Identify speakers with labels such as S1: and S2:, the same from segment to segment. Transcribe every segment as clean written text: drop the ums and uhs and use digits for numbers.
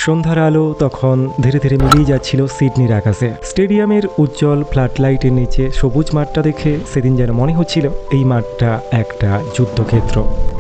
S1: সন্ধ্যার আলো তখন ধীরে ধীরে মিলিয়ে যাচ্ছিল সিডনির আকাশে। স্টেডিয়ামের উজ্জ্বল ফ্ল্যাট লাইটের নিচে সবুজ মাঠটা দেখে সেদিন যেন মনে হচ্ছিল এই মাঠটা একটা যুদ্ধক্ষেত্র,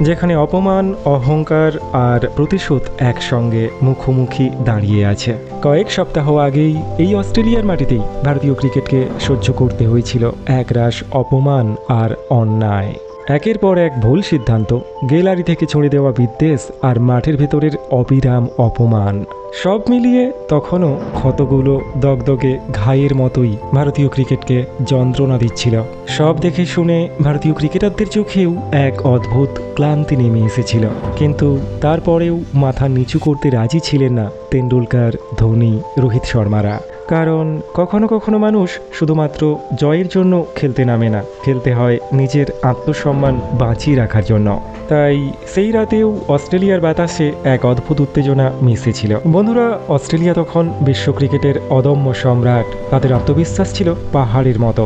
S1: যেখানে অপমান, অহংকার আর প্রতিশোধ একসঙ্গে মুখোমুখি দাঁড়িয়ে আছে। কয়েক সপ্তাহ আগেই এই অস্ট্রেলিয়ার মাটিতেই ভারতীয় ক্রিকেটকে সহ্য করতে হয়েছিল একরাশ অপমান আর অন্যায়। একের পর এক ভুল সিদ্ধান্ত, গ্যালারি থেকে ছড়ে দেওয়া বিদ্বেষ আর মাঠের ভেতরের অবিরাম অপমান, সব মিলিয়ে তখনও ক্ষতগুলো দগদগে ঘায়ের মতোই ভারতীয় ক্রিকেটকে যন্ত্রণা দিচ্ছিল। সব দেখে শুনে ভারতীয় ক্রিকেটারদের চোখেও এক অদ্ভুত ক্লান্তি নেমে এসেছিল, কিন্তু তারপরেও মাথা নিচু করতে রাজি ছিলেন না তেন্ডুলকার, ধোনি, রোহিত শর্মারা। কারণ কখনো কখনো মানুষ শুধুমাত্র জয়ের জন্য খেলতে নামে না, খেলতে হয় নিজের আত্মসম্মান বাঁচিয়ে রাখার জন্য। তাই সেই রাতেও অস্ট্রেলিয়ার বাতাসে এক অদ্ভুত উত্তেজনা মিশেছিল। বন্ধুরা, অস্ট্রেলিয়া তখন বিশ্ব ক্রিকেটের অদম্য সম্রাট, তাদের আত্মবিশ্বাস ছিল পাহাড়ের মতো।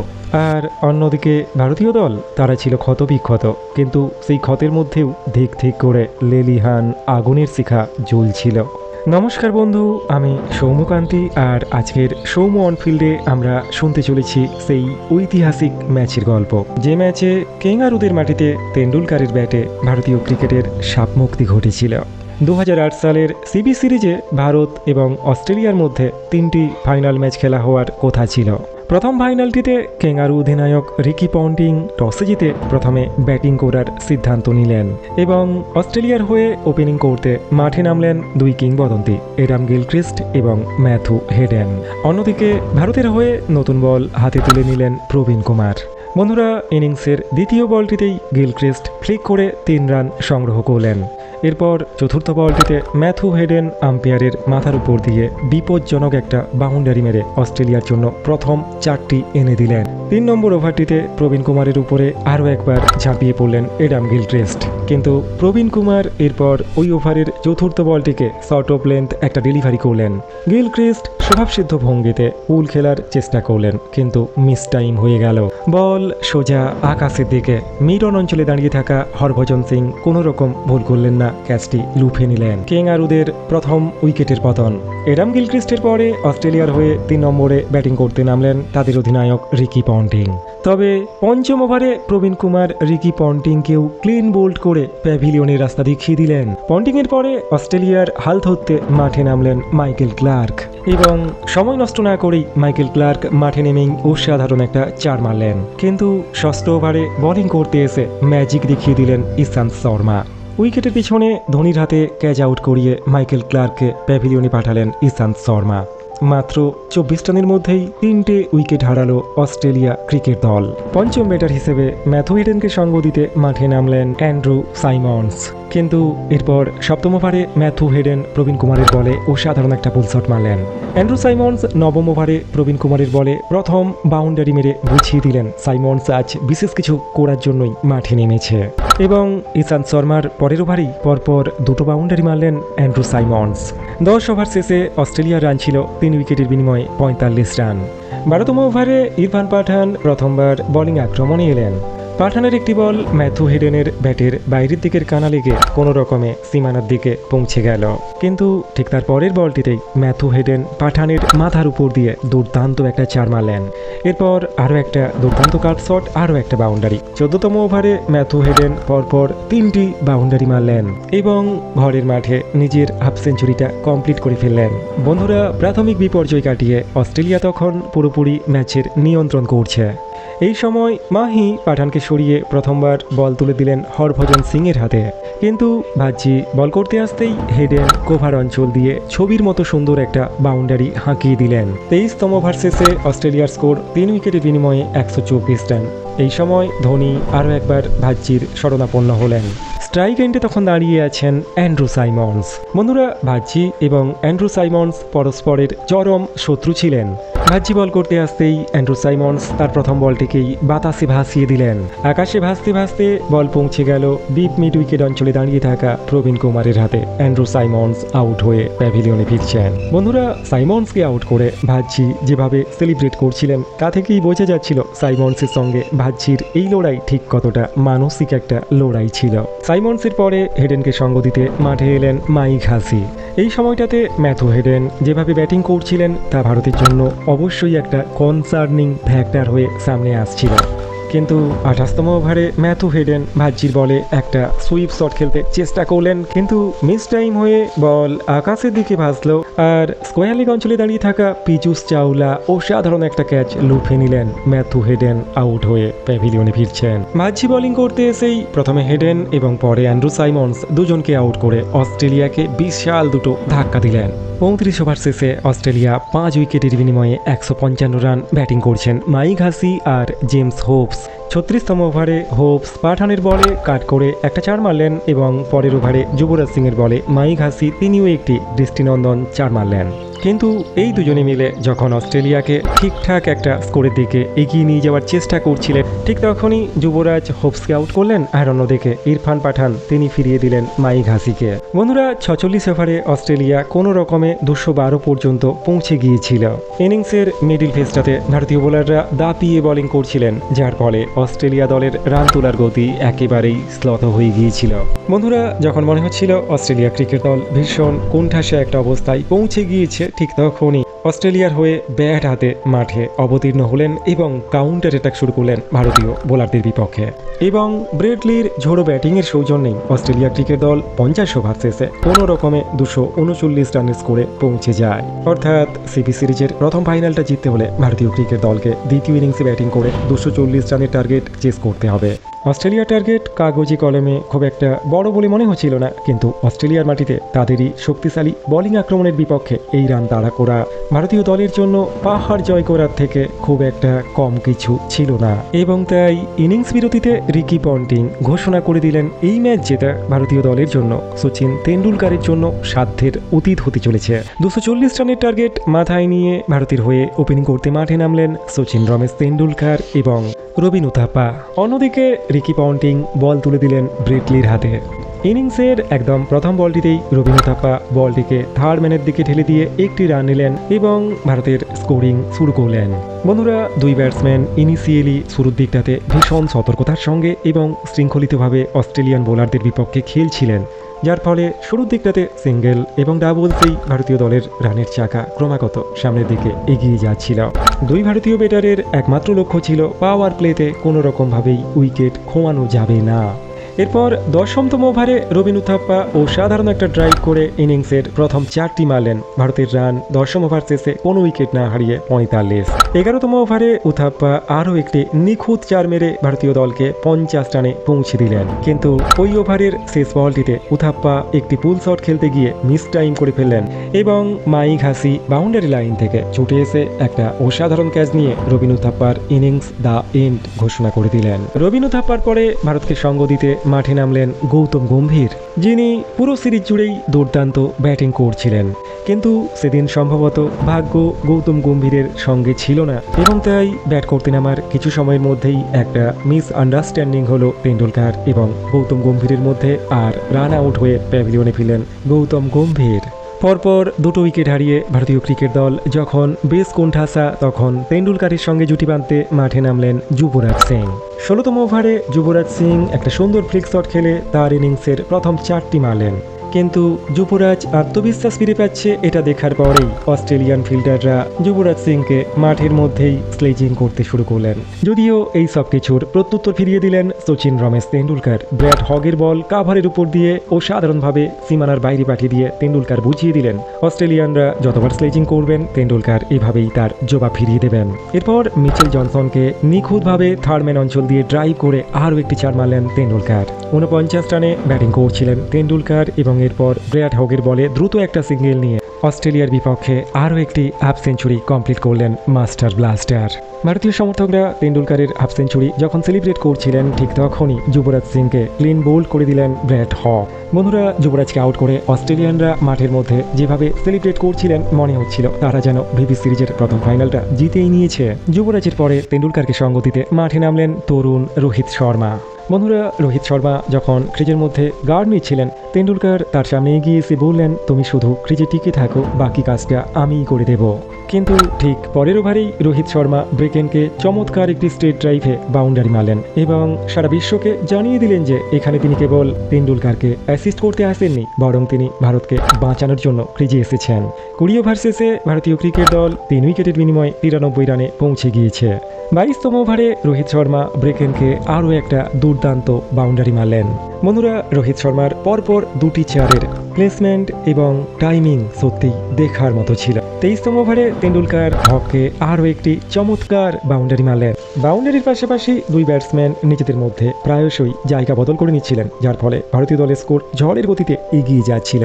S1: আর অন্যদিকে ভারতীয় দল, তারা ছিল ক্ষতবিক্ষত, কিন্তু সেই ক্ষতের মধ্যেও ধিক ধিক করে লেলিহান আগুনের শিখা জ্বলছিল। নমস্কার বন্ধু, আমি সৌম্যকান্তি, আর আজকের সৌম্য অনফিল্ডে আমরা শুনতে চলেছি সেই ঐতিহাসিক ম্যাচের গল্প, যে ম্যাচে কেঙ্গারুদের মাটিতে তেন্ডুলকারের ব্যাটে ভারতীয় ক্রিকেটের শাপমুক্তি ঘটেছিল। 2008 সালের সিবি সিরিজে ভারত এবং অস্ট্রেলিয়ার মধ্যে 3টি ফাইনাল ম্যাচ খেলা হওয়ার কথা ছিল। প্রথম ফাইনালটিতে কেঙ্গারু অধিনায়ক রিকি পন্টিং টসে জিতে প্রথমে ব্যাটিং করার সিদ্ধান্ত নিলেন এবং অস্ট্রেলিয়ার হয়ে ওপেনিং করতে মাঠে নামলেন দুই কিংবদন্তি, অ্যাডাম গিলক্রিস্ট এবং ম্যাথু হেডেন। অন্যদিকে ভারতের হয়ে নতুন বল হাতে তুলে নিলেন প্রবীণ কুমার। বন্ধুরা, ইনিংসের দ্বিতীয় বলটিতেই গিলক্রিস্ট ফ্লিক করে 3 রান সংগ্রহ করলেন। এরপর চতুর্থ বলটিতে ম্যাথু হেডেন আম্পায়ারের মাথার উপর দিয়ে বিপজ্জনক একটা বাউন্ডারি মেরে অস্ট্রেলিয়ার জন্য প্রথম 4টি এনে দিলেন। 3 নম্বর ওভারটিতে প্রবীণ কুমারের উপরে আরও একবার ঝাঁপিয়ে পড়লেন অ্যাডাম গিলক্রিস্ট, কিন্তু প্রবীণ কুমার এরপর ওই ওভারের চতুর্থ বলটিকে শর্ট অফ লেন্থ একটা ডেলিভারি করলেন। গিলক্রিস্ট স্বভাবসিদ্ধ ভঙ্গিতে পুল খেলার চেষ্টা করলেন, কিন্তু মিস টাইম হয়ে গেল। বল সোজা আকাশের দিকে। মিড অন অঞ্চলে দাঁড়িয়ে থাকা হরভজন সিং কোনো রকম ভুল করলেন না, ক্যাচটি লুফে নিলেন। কেঙ্গারুদের প্রথম উইকেটের পতন। অ্যাডাম গিলক্রিস্টের পরে অস্ট্রেলিয়ার হয়ে 3 নম্বরে ব্যাটিং করতে নামলেন তাদের অধিনায়ক রিকি পন্টিং। তবে পঞ্চম ওভারে প্রবীণ কুমার রিকি পন্টিংকেও ক্লিন বোল্ড করে প্যাভিলিয়নের রাস্তা দেখিয়ে দিলেন। পন্টিংয়ের পরে অস্ট্রেলিয়ার হাল ধরতে মাঠে নামলেন মাইকেল ক্লার্ক এবং সময় নষ্ট না করেই মাইকেল ক্লার্ক মাঠে নেমেই অসাধারণ একটা 4 মারলেন। কিন্তু ষষ্ঠ ওভারে বোলিং করতে এসে ম্যাজিক দেখিয়ে দিলেন ইশান্ত শর্মা। উইকেটের পিছনে ধোনির হাতে ক্যাচ আউট করিয়ে মাইকেল ক্লার্ককে প্যাভিলিয়নে পাঠালেন ইশান্ত শর্মা। মাত্র 24 রানের মধ্যেই 3টে উইকেট হারালো অস্ট্রেলিয়া ক্রিকেট দল। পঞ্চম ব্যাটার হিসেবে ম্যাথু হেডেনকে সঙ্গ দিতে মাঠে নামলেন অ্যান্ড্রু সাইমন্স, কিন্তু এরপর সপ্তম ওভারে ম্যাথু হেডেন প্রবীণ কুমারের বলে অসাধারণ একটা পুল শট মারলেন। অ্যান্ড্রু সাইমন্স নবম ওভারে প্রবীণ কুমারের বলে প্রথম বাউন্ডারি মেরে বুঝিয়ে দিলেন সাইমন্স আজ বিশেষ কিছু করার জন্যই মাঠে নেমেছে। এবং ইশান্ত শর্মার পরের ওভারেই পরপর 2টো বাউন্ডারি মারলেন অ্যান্ড্রু সাইমন্স। 10 ওভার শেষে অস্ট্রেলিয়ার রান ছিল 3 উইকেটের বিনিময়ে 45 রান। 12তম ওভারে ইরফান পাঠান প্রথমবার বোলিং আক্রমণে এলেন। পাঠানের একটি বল ম্যাথু হেডেনের ব্যাটের বাইরের দিকের কানা লেগে কোনো রকমে সীমানার দিকে পৌঁছে গেল, কিন্তু ঠিক তার পরের বলটিতেই ম্যাথু হেডেন পাঠানের মাথার উপর দিয়ে দুর্দান্ত একটা 4 মারলেন। এরপর আরও একটা দুর্দান্ত কাট শট, আরও একটা বাউন্ডারি। 14তম ওভারে ম্যাথু হেডেন পরপর 3টি বাউন্ডারি মারলেন এবং ঘরের মাঠে নিজের হাফ সেঞ্চুরিটা কমপ্লিট করে ফেললেন। বন্ধুরা, প্রাথমিক বিপর্যয় কাটিয়ে অস্ট্রেলিয়া তখন পুরোপুরি ম্যাচের নিয়ন্ত্রণ করছে। এই সময় মাহি পাঠানকে সরিয়ে প্রথমবার বল তুলে দিলেন হরভজন সিংয়ের হাতে, কিন্তু ভাজ্জি বল করতে আসতেই হেডেন কোভার অঞ্চল দিয়ে ছবির মতো সুন্দর একটা বাউন্ডারি হাঁকিয়ে দিলেন। 23তম ওভার শেষে অস্ট্রেলিয়ার স্কোর 3 উইকেটের বিনিময়ে 124 রান। এই সময় ধোনি আরও একবার ভাজ্জির শরণাপন্ন হলেন। স্ট্রাইক এন্ডে তখন দাঁড়িয়ে আছেন অ্যান্ড্রু সাইমন্স। বন্ধুরা, ভাজ্জি এবং অ্যান্ড্রু সাইমন্স পরস্পরের চরম শত্রু ছিলেন। ভাজ্জি বল করতে আসতেই অ্যান্ড্রু সাইমন্স তার প্রথম বলটিকেই বাতাসে ভাসিয়ে দিলেন। আকাশে ভাসতে ভাসতে বল পৌঁছে গেল ডিপ মিড উইকেট অঞ্চলে দাঁড়িয়ে থাকা প্রবীণ কুমারের হাতে। অ্যান্ড্রু সাইমন্স আউট হয়ে প্যাভিলিয়নে ফিরছেন। বন্ধুরা, সাইমন্সকে আউট করে ভাজ্জি যেভাবে সেলিব্রেট করছিলেন তা থেকেই বোঝা যাচ্ছিল সাইমন্সের সঙ্গে ভাজ্যির এই লড়াই ঠিক কতটা মানসিক একটা লড়াই ছিল। সাইমন্সের পরে হেডেনকে সঙ্গ দিতে মাঠে এলেন মাইক হাসি। এই সময়টাতে ম্যাথু হেডেন যেভাবে ব্যাটিং করছিলেন তা ভারতের জন্য অবশ্যই একটা কনসার্নিং ফ্যাক্টর হয়ে সামনে আসছিল। কিন্তু 28তম ওভারে ম্যাথু হেডেন ভাজ্যির বলে একটা সুইপ শট খেলতে চেষ্টা করলেন, কিন্তু মিস টাইম হয়ে বল আকাশের দিকে ভাসলো আর স্কোয়ার লেগ অঞ্চলে দাঁড়িয়ে থাকা পিচুস চাওলা অসাধারণ একটা ক্যাচ লুফে নিলেন। ম্যাথু হেডেন আউট হয়ে প্যাভিলিয়নে ফিরছেন। ভাজ্যি বোলিং করতে এসেই প্রথমে হেডেন এবং পরে অ্যান্ড্রু সাইমন্স দুজনকে আউট করে অস্ট্রেলিয়াকে বিশাল দুটো ধাক্কা দিলেন। 29 ওভার শেষে অস্ট্রেলিয়া 5 উইকেটের বিনিময়ে 155 রান ব্যাটিং করছেন মাইক হাসি আর জেমস হোপস। 36তম ওভারে হোপস পাঠানের বলে কাট করে একটা 4 মারলেন এবং পরের ওভারে যুবরাজ সিংয়ের বলে মাইক হাসি তিনিও একটি দৃষ্টিনন্দন 4 মারলেন। কিন্তু এই দুজনে মিলে যখন অস্ট্রেলিয়াকে ঠিকঠাক একটা স্কোরের দিকে এগিয়ে নিয়ে যাওয়ার চেষ্টা করছিলেন, ঠিক তখনই যুবরাজ হোপসকে আউট করলেন আর অন্যদিকে ইরফান পাঠান তিনি ফিরিয়ে দিলেন মাইক হাসিকে। বন্ধুরা, 46 ওভারে অস্ট্রেলিয়া কোনো রকমে 212 পর্যন্ত পৌঁছে গিয়েছিল। ইনিংসের মিডিল ফেজটাতে ভারতীয় বোলাররা দাপিয়ে বোলিং করছিলেন, যার ফলে অস্ট্রেলিয়া দলের রান তোলার গতি একেবারেই শ্লথ হয়ে গিয়েছিল। বন্ধুরা, যখন মনে হচ্ছিল অস্ট্রেলিয়া ক্রিকেট দল ভীষণ কোণঠাসা একটা অবস্থায় পৌঁছে গিয়েছে, ঠিক তখনই অস্ট্রেলিয়ার হয়ে ব্যাট হাতে মাঠে অবতীর্ণ হলেন এবং কাউন্টার অ্যাটাক শুরু করলেন ভারতীয় বোলারদের বিপক্ষে। এবং ব্রেডলির ঝোড়ো ব্যাটিংয়ের সৌজন্যেই অস্ট্রেলিয়া ক্রিকেট দল 50 ওভার শেষে কোনো রকমে 239 রানের স্কোরে পৌঁছে যায়। অর্থাৎ সিবি সিরিজের প্রথম ফাইনালটা জিততে হলে ভারতীয় ক্রিকেট দলকে দ্বিতীয় ইনিংসে ব্যাটিং করে 240 রানের টার্গেট চেস করতে হবে। অস্ট্রেলিয়ার টার্গেট কাগজি কলমে খুব একটা বড় বলে মনে হচ্ছিল না, কিন্তু অস্ট্রেলিয়ার মাটিতে তাদেরই শক্তিশালী বোলিং আক্রমণের বিপক্ষে এই রান তাড়া করা ভারতীয় দলের জন্য পাহাড় জয় করার থেকে খুব একটা কম কিছু ছিল না। এবং তাই ইনিংস বিরতিতে রিকি পন্টিং ঘোষণা করে দিলেন এই ম্যাচ জেতা ভারতীয় দলের জন্য সচিন তেন্ডুলকারের জন্য সাধ্যের অতীত হতে চলেছে। 240 রানের টার্গেট মাথায় নিয়ে ভারতের হয়ে ওপেনিং করতে মাঠে নামলেন সচিন রমেশ তেন্ডুলকার এবং রবিন উথাপ্পা। অন্যদিকে রিকি পন্টিং বল তুলে দিলেন ব্রেটলির হাতে। ইনিংসের একদম প্রথম বলটিতেই রবিন উথাপ্পা বলটিকে থার্ড ম্যানের দিকে ঠেলে দিয়ে একটি রান নিলেন এবং ভারতের স্কোরিং শুরু করলেন। বন্ধুরা, দুই ব্যাটসম্যান ইনিশিয়ালি শুরুর দিকটাতে ভীষণ সতর্কতার সঙ্গে এবং শৃঙ্খলিতভাবে অস্ট্রেলিয়ান বোলারদের বিপক্ষে খেলছিলেন, যার ফলে শুরুর দিকটাতে সিঙ্গেল এবং ডাবলসেই ভারতীয় দলের রানের চাকা ক্রমাগত সামনের দিকে এগিয়ে যাচ্ছিল। দুই ভারতীয় ব্যাটারের একমাত্র লক্ষ্য ছিল পাওয়ার প্লেতে কোনো রকমভাবেই উইকেট খোয়ানো যাবে না। এরপর 10তম ওভারে রবিন উথাপ্পা সাধারণ একটা ড্রাইভ করে ইনিংসের প্রথম 4টি মারলেন। ভারতের রান 10ম ওভার শেষে কোনো উইকেট না হারিয়ে 45। 11তম ওভারে উথাপ্পা আরও একটি নিখুঁত 4 মেরে ভারতীয় দলকে 50 রানে পৌঁছে দিলেন, কিন্তু ওই ওভারের শেষ বলটিতে উথাপ্পা একটি পুল শট খেলতে গিয়ে মিস টাইম করে ফেললেন এবং মাইক হাসি বাউন্ডারি লাইন থেকে ছুটে এসে একটা অসাধারণ ক্যাচ নিয়ে রবিন উথাপ্পার ইনিংস দ্য এন্ড ঘোষণা করে দিলেন। রবিন উথাপ্পার পরে ভারতকে সঙ্গ দিতে মাঠে নামলেন গৌতম গম্ভীর, যিনি পুরো সিরিজ জুড়েই দুর্দান্ত ব্যাটিং করছিলেন, কিন্তু সেদিন সম্ভবত ভাগ্য গৌতম গম্ভীরের সঙ্গে ছিল না এবং তাই ব্যাট করতে নামার কিছু সময়ের মধ্যেই একটা মিস আন্ডারস্ট্যান্ডিং হলো তেন্ডুলকার এবং গৌতম গম্ভীরের মধ্যে, আর রান আউট হয়ে প্যাভিলিয়নে ফিরলেন গৌতম গম্ভীর। পরপর 2টো উইকেট হারিয়ে ভারতীয় ক্রিকেট দল যখন বেশ কোণঠাসা, তখন তেন্ডুলকারের সঙ্গে জুটি বাঁধতে মাঠে নামলেন যুবরাজ সিং। 16তম ওভারে যুবরাজ সিং একটা সুন্দর ফ্লিক শট খেলে তার ইনিংসের প্রথম 4টি মারলেন, কিন্তু যুবরাজ আত্মবিশ্বাস ফিরে পাচ্ছে এটা দেখার পরেই অস্ট্রেলিয়ান ফিল্ডাররা যুবরাজ সিংকে মাঠের মধ্যেই স্লেজিং করতে শুরু করলেন। যদিও এই সব কিছুর প্রত্যুত্তর ফিরিয়ে দিলেন সচিন রমেশ তেন্ডুলকার। ব্র্যাড হগের বল কাভারের উপর দিয়ে সাধারণভাবে সীমানার বাইরে পাঠিয়ে দিয়ে তেন্ডুলকার বুঝিয়ে দিলেন অস্ট্রেলিয়ানরা যতবার স্লেজিং করবেন তেন্ডুলকার এভাবেই তার জবাব ফিরিয়ে দেবেন। এরপর মিচেল জনসনকে নিখুঁতভাবে থার্ড ম্যান অঞ্চল দিয়ে ড্রাইভ করে আরও একটি 4 মারলেন তেন্ডুলকার। 49 রানে ব্যাটিং করছিলেন তেন্ডুলকার এবং এরপর ব্র্যাড হগের বলে দ্রুত একটা সিঙ্গেল নিয়ে অস্ট্রেলিয়ার বিপক্ষে আরও একটি হাফ সেঞ্চুরি কমপ্লিট করলেন মাস্টার ব্লাস্টার। ভারতীয় সমর্থকরা তেন্ডুলকারের হাফ সেঞ্চুরি যখন সেলিব্রেট করছিলেন, ঠিক তখনই যুবরাজ সিংকে ক্লিন বোল্ড করে দিলেন ব্র্যাড হগ। বন্ধুরা, যুবরাজকে আউট করে অস্ট্রেলিয়ানরা মাঠের মধ্যে যেভাবে সেলিব্রেট করছিলেন মনে হচ্ছিল তারা যেন ভিভি সিরিজের প্রথম ফাইনালটা জিতেই নিয়েছে। যুবরাজের পরে তেন্ডুলকারকে সঙ্গ দিতে মাঠে নামলেন তরুণ রোহিত শর্মা। বন্ধুরা, রোহিত শর্মা যখন ক্রিজের মধ্যে গার্ড নিচ্ছিলেন, তেন্ডুলকার তার সামনে এগিয়ে এসে বললেন, তুমি শুধু ক্রিজে টিকে থাকো, বাকি কাজটা আমিই করে দেব। কিন্তু ঠিক পরের ওভারেই রোহিত শর্মা ব্রেকেনকে চমৎকার একটি স্ট্রেট ড্রাইভে বাউন্ডারি মারলেন এবং সারা বিশ্বকে জানিয়ে দিলেন যে এখানে তিনি কেবল তেন্ডুলকারকে অ্যাসিস্ট করতে আসেননি, বরং তিনি ভারতকে বাঁচানোর জন্য ক্রিজে এসেছেন। 20 ওভার শেষে ভারতীয় ক্রিকেট দল 3 উইকেটের বিনিময়ে 93 রানে পৌঁছে গিয়েছে। 22তম ওভারে রোহিত শর্মা ব্রেকেনকে আরও একটা দুর্দান্ত বাউন্ডারি মারলেন। বন্ধুরা, রোহিত শর্মার পরপর দুটি চারের প্লেসমেন্ট এবং টাইমিং সত্যিই দেখার মতো ছিল। 23তম ওভারে তেন্ডুলকার হককে আরও একটি চমৎকার বাউন্ডারি মারলেন। বাউন্ডারির পাশাপাশি দুই ব্যাটসম্যান নিজেদের মধ্যে প্রায়শই জায়গা বদল করে নিচ্ছিলেন, যার ফলে ভারতীয় দলের স্কোর ঝড়ের গতিতে এগিয়ে যাচ্ছিল।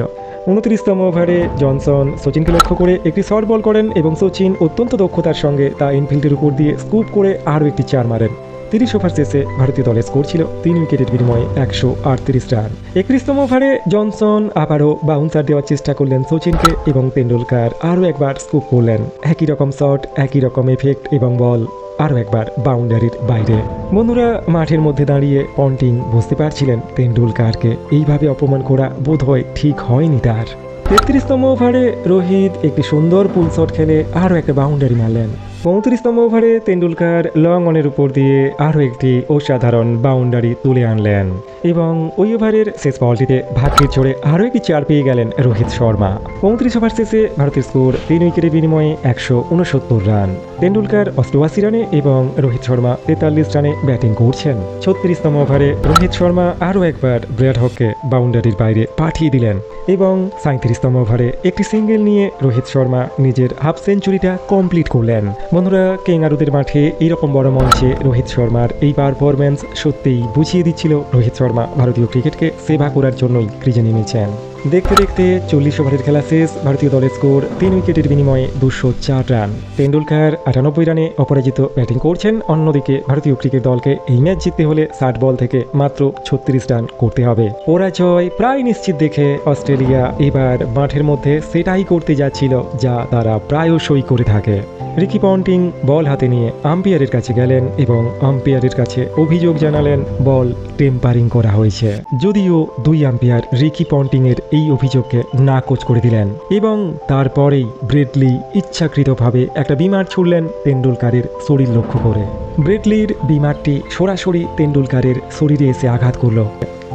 S1: 29তম ওভারে জনসন সচিনকে লক্ষ্য করে একটি শর্ট বল করেন এবং সচিন অত্যন্ত দক্ষতার সঙ্গে তা ইনফিল্ডের উপর দিয়ে স্কুপ করে আরও একটি চার মারেন। 30 ওভার শেষে ভারতীয় দলের স্কোর ছিল 3 উইকেটের বিনিময়ে 138 রান। 31তম ওভারে জনসন আবারও বাউন্সার দেওয়ার চেষ্টা করলেন সচিনকে এবং তেন্ডুলকার আরও একবার স্কুপ করলেন। একই রকম শট, একই রকম এফেক্ট এবং বল আরও একবার বাউন্ডারির বাইরে। বন্ধুরা, মাঠের মধ্যে দাঁড়িয়ে পন্টিং বুঝতে পারছিলেন তেন্ডুলকারকে এইভাবে অপমান করা বোধহয় ঠিক হয়নি তার। 33তম ওভারে রোহিত একটি সুন্দর পুল শট খেলে আরও একটা বাউন্ডারি মারলেন। 35তম ওভারে তেন্ডুলকার লং অনের উপর দিয়ে আরও একটি অসাধারণ বাউন্ডারি তুলে আনলেন এবং ওই ওভারের শেষ বলটিতে ভাগ্যের জোরে আরও একটি চার পেয়ে গেলেন রোহিত শর্মা। 35 ওভার শেষে ভারতের স্কোর 3 উইকেটের বিনিময়ে 169 রান। তেন্ডুলকার 88 রানে এবং রোহিত শর্মা 43 রানে ব্যাটিং করছেন। 36তম ওভারে রোহিত শর্মা আরও একবার ব্র্যাড হককে বাউন্ডারির বাইরে পাঠিয়ে দিলেন এবং 37তম ওভারে একটি সিঙ্গেল নিয়ে রোহিত শর্মা নিজের হাফ সেঞ্চুরিটা কমপ্লিট করলেন। বন্ধুরা, কেঙ্গারুদের মাঠে এইরকম বড় মঞ্চে রোহিত শর্মার এই পারফরম্যান্স সত্যিই বুঝিয়ে দিচ্ছিল রোহিত শর্মা ভারতীয় ক্রিকেটকে সেবা করার জন্যই ক্রিজে নেমেছেন। দেখতে দেখতে 40 ওভারের খেলা শেষ। ভারতীয় দলের স্কোর 3 উইকেটের বিনিময়ে 204 রান। তেন্ডুলকার 98 রানে অপরাজিত ব্যাটিং করছেন। অন্যদিকে ভারতীয় ক্রিকেট দলকে এই ম্যাচ জিততে হলে 60 বল থেকে মাত্র 36 রান করতে হবে। পরাজয় প্রায় নিশ্চিত দেখে অস্ট্রেলিয়া এবার মাঠের মধ্যে সেটাই করতে যাচ্ছিল যা তারা প্রায়শই করে থাকে। রিকি পন্টিং বল হাতে নিয়ে আম্পায়ারের কাছে গেলেন এবং আম্পায়ারের কাছে অভিযোগ জানালেন বল টেম্পারিং করা হয়েছে। যদিও দুই আম্পায়ার রিকি পন্টিং এর এই অভিযোগকে নাকচ করে দিলেন এবং তারপরেই ব্রেডলি ইচ্ছাকৃতভাবে একটা বিমার ছুড়লেন তেন্ডুলকারের শরীর লক্ষ্য করে। ব্রেডলির বিমারটি সরাসরি তেন্ডুলকারের শরীরে এসে আঘাত করল,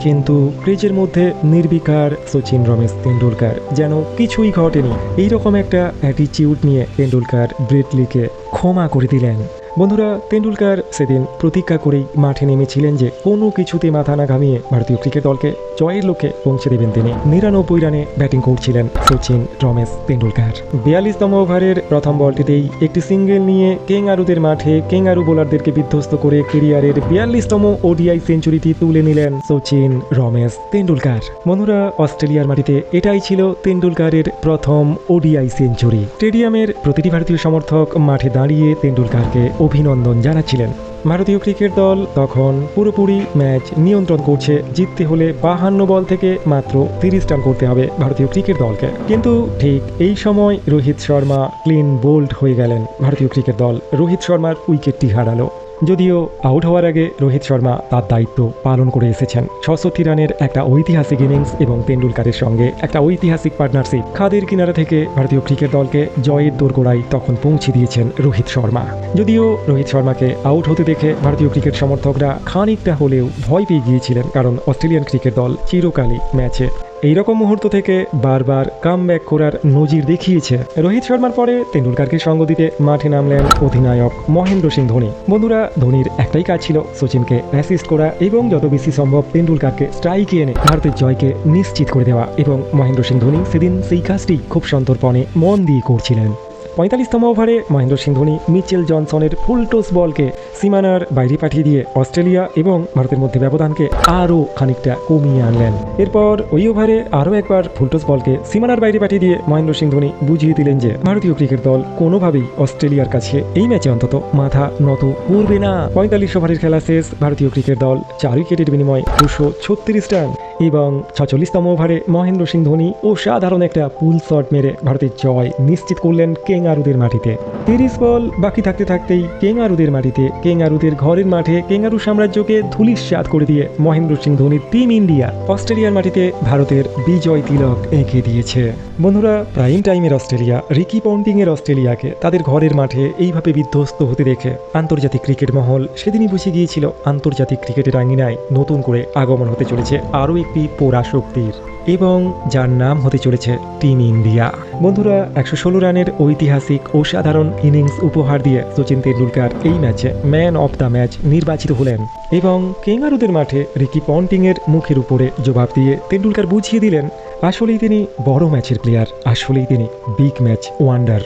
S1: কিন্তু ক্রিজের মধ্যে নির্বিকার সচিন রমেশ তেন্ডুলকার যেন কিছুই ঘটেনি। এইরকম একটা অ্যাটিটিউড নিয়ে তেন্ডুলকার ব্রেডলিকে ক্ষমা করে দিলেন। বন্ধুরা, তেন্ডুলকার সেদিন প্রতিজ্ঞা করেই মাঠে নেমেছিলেন যে কোনো কিছুতে মাথা না ঘামিয়ে ভারতীয় ক্রিকেট দলকে জয়ের লক্ষ্যে পৌঁছে দেবেন তিনি। 99 রানে ব্যাটিং করছিলেন সচিন রমেশ তেন্ডুলকার। 42তম ওভারের প্রথম বলটিতেই একটি সিঙ্গেল নিয়ে কেঙ্গারুদের মাঠে কেঙ্গারু বোলারদেরকে বিধ্বস্ত করে ক্যারিয়ারের 42তম ওডিআই সেঞ্চুরিটি তুলে নিলেন সচিন রমেশ তেন্ডুলকার। বন্ধুরা, অস্ট্রেলিয়ার মাটিতে এটাই ছিল তেন্ডুলকারের প্রথম ওডিআই সেঞ্চুরি। স্টেডিয়ামের প্রতিটি ভারতীয় সমর্থক মাঠে দাঁড়িয়ে তেন্ডুলকারকে অভিনন্দন জানাচ্ছিলেন। ভারতীয় ক্রিকেট দল তখন পুরোপুরি ম্যাচ নিয়ন্ত্রণ করছে। জিততে হলে 52 বল থেকে মাত্র 30 রান করতে হবে ভারতীয় ক্রিকেট দলকে। কিন্তু ঠিক এই সময় রোহিত শর্মা ক্লিন বোল্ড হয়ে গেলেন। ভারতীয় ক্রিকেট দল রোহিত শর্মার উইকেটটি হারালো। যদিও আউট হওয়ার আগে রোহিত শর্মা তার দায়িত্ব পালন করে এসেছেন। 66 রানের একটা ঐতিহাসিক ইনিংস এবং তেন্ডুলকারের সঙ্গে একটা ঐতিহাসিক পার্টনারশিপ। খাদের কিনারা থেকে ভারতীয় ক্রিকেট দলকে জয়ের দোরগোড়ায় তখন পৌঁছে দিয়েছেন রোহিত শর্মা। যদিও রোহিত শর্মাকে আউট হতে দেখে ভারতীয় ক্রিকেট সমর্থকরা খানিকটা হলেও ভয় পেয়ে গিয়েছিলেন, কারণ অস্ট্রেলিয়ান ক্রিকেট দল চিরকালই ম্যাচে এইরকম মুহূর্ত থেকে বারবার কামব্যাক করার নজির দেখিয়েছে। রোহিত শর্মার পরে তেন্ডুলকারকে সঙ্গ দিতে মাঠে নামলেন অধিনায়ক মহেন্দ্র সিং ধোনি। বন্ধুরা, ধোনির একটাই কাজ ছিল সচিনকে অ্যাসিস্ট করা এবং যত বেশি সম্ভব তেন্ডুলকারকে স্ট্রাইকে এনে ভারতের জয়কে নিশ্চিত করে দেওয়া, এবং মহেন্দ্র সিং ধোনি সেদিন সেই কাজটি খুব সন্তর্পণে মন দিয়ে করছিলেন। 45তম ওভারে মহেন্দ্র সিং ধোনি মিচেল জনসনের ফুল টস বলকে সীমানার বাইরে পাঠিয়ে দিয়ে অস্ট্রেলিয়া এবং ভারতের মধ্যে ব্যবধানকে আরও খানিকটা কমিয়ে আনলেন। এরপর ওই ওভারে আরও একবার ফুল টস বলকে সীমানার বাইরে পাঠিয়ে দিয়ে মহেন্দ্র সিং ধোনি বুঝিয়ে দিলেন যে ভারতীয় ক্রিকেট দল কোনোভাবেই অস্ট্রেলিয়ার কাছে এই ম্যাচে অন্তত মাথা নত করবে না। 45 ওভারের খেলা শেষ। ভারতীয় ক্রিকেট দল 4 উইকেটের বিনিময়ে 236 রান এবং 46তম ওভারে মহেন্দ্র সিং ধোনি অসাধারণ একটা পুল শট মেরে ভারতের জয় নিশ্চিত করলেন। কেঙ্গারুদের মাটিতে। 30 বল বাকি থাকতে থাকতেই কেঙ্গারুদের মাটিতে, কেঙ্গারুদের ঘরের মাঠে কেঙ্গারু সাম্রাজ্যকে ধূলিসাৎ করে দিয়ে মহেন্দ্র সিং ধোনির টিম ইন্ডিয়া অস্ট্রেলিয়ার মাটিতে ভারতের বিজয় তিলক এঁকে দিয়েছে। বন্ধুরা, প্রাইম টাইমের অস্ট্রেলিয়া, রিকি পন্টিং এর অস্ট্রেলিয়াকে তাদের ঘরের মাঠে এইভাবে বিধ্বস্ত হতে দেখে আন্তর্জাতিক ক্রিকেট মহল সেদিনই বুঝে গিয়েছিল আন্তর্জাতিক ক্রিকেটের আঙিনায় নতুন করে আগমন হতে চলেছে আরও একটি পরাশক্তির, এবং যার নাম হতে চলেছে টিম ইন্ডিয়া। বন্ধুরা, 116 রানের ঐতিহাসিক অসাধারণ ইনিংস উপহার দিয়ে সচিন তেন্ডুলকার এই ম্যাচে ম্যান অফ দ্য ম্যাচ নির্বাচিত হলেন, এবং কেঙ্গারুদের মাঠে রিকি পন্টিং এর মুখের উপরে জবাব দিয়ে তেন্ডুলকার বুঝিয়ে দিলেন আসলেই তিনি বড় ম্যাচের প্লেয়ার, আসলেই তিনি বিগ ম্যাচ ওয়ান্ডার,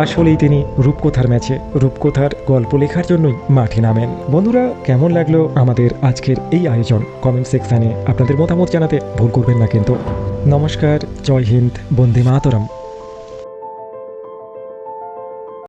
S1: আসলেই তিনি রূপকথার ম্যাচে রূপকথার গল্প লেখার জন্যই মাঠে নামেন। বন্ধুরা, কেমন লাগলো আমাদের আজকের এই আয়োজন? কমেন্ট সেকশানে আপনাদের মতামত জানাতে ভুল করবেন না কিন্তু। নমস্কার, জয় হিন্দ, বন্দে মাতরম।